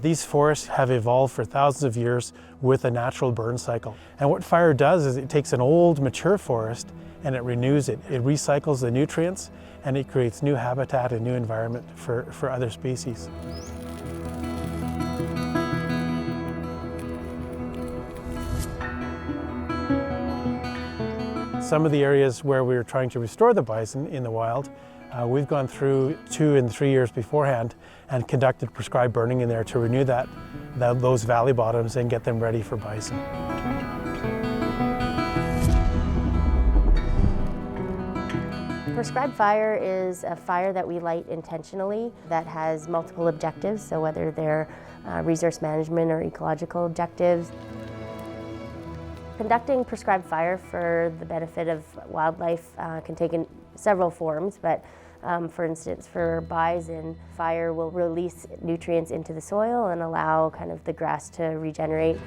These forests have evolved for thousands of years with a natural burn cycle. And what fire does is it takes an old, mature forest and it renews it. It recycles the nutrients and it creates new habitat and new environment for other species. Some of the areas where we were trying to restore the bison in the wild, we've gone through 2 and 3 years beforehand and conducted prescribed burning in there to renew those valley bottoms and get them ready for bison. Prescribed fire is a fire that we light intentionally that has multiple objectives, so whether they're resource management or ecological objectives. Conducting prescribed fire for the benefit of wildlife can take in several forms, but for instance, for bison, fire will release nutrients into the soil and allow kind of the grass to regenerate.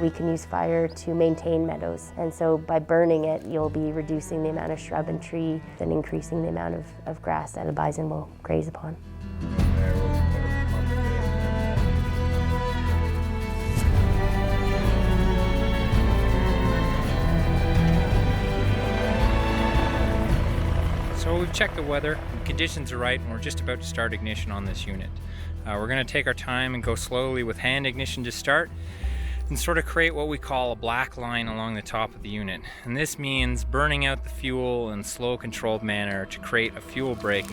We can use fire to maintain meadows, and so by burning it, you'll be reducing the amount of shrub and tree and increasing the amount of grass that a bison will graze upon. So we've checked the weather, the conditions are right, and we're just about to start ignition on this unit. We're going to take our time and go slowly with hand ignition to start and sort of create what we call a black line along the top of the unit. And this means burning out the fuel in a slow, controlled manner to create a fuel break.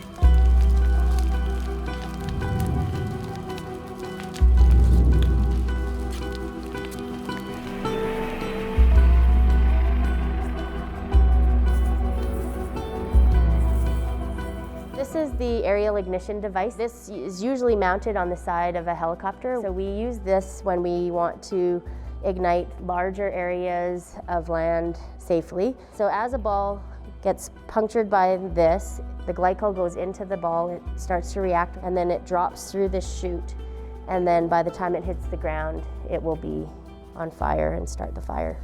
This is the aerial ignition device. This is usually mounted on the side of a helicopter. So we use this when we want to ignite larger areas of land safely. So as a ball gets punctured by this, the glycol goes into the ball, it starts to react, and then it drops through this chute. And then by the time it hits the ground, it will be on fire and start the fire.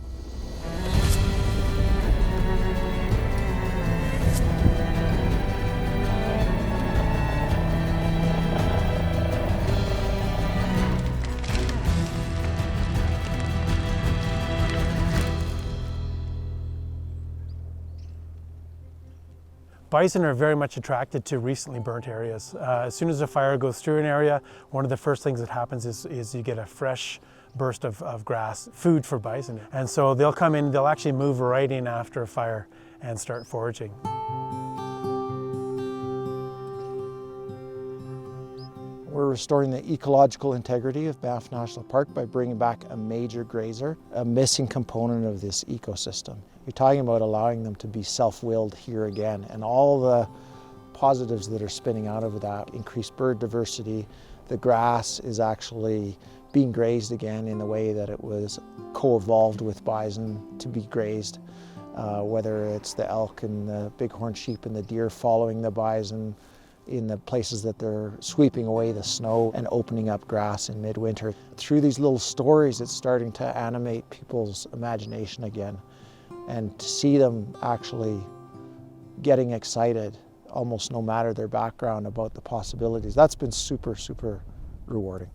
Bison are very much attracted to recently burnt areas. As soon as a fire goes through an area, one of the first things that happens is you get a fresh burst of grass, food for bison. And so they'll come in, they'll actually move right in after a fire and start foraging. We're restoring the ecological integrity of Banff National Park by bringing back a major grazer, a missing component of this ecosystem. You're talking about allowing them to be self-willed here again, and all the positives that are spinning out of that: increased bird diversity, the grass is actually being grazed again in the way that it was co-evolved with bison to be grazed, whether it's the elk and the bighorn sheep and the deer following the bison in the places that they're sweeping away the snow and opening up grass in midwinter. Through these little stories, it's starting to animate people's imagination again, and to see them actually getting excited, almost no matter their background, about the possibilities. That's been super, super rewarding.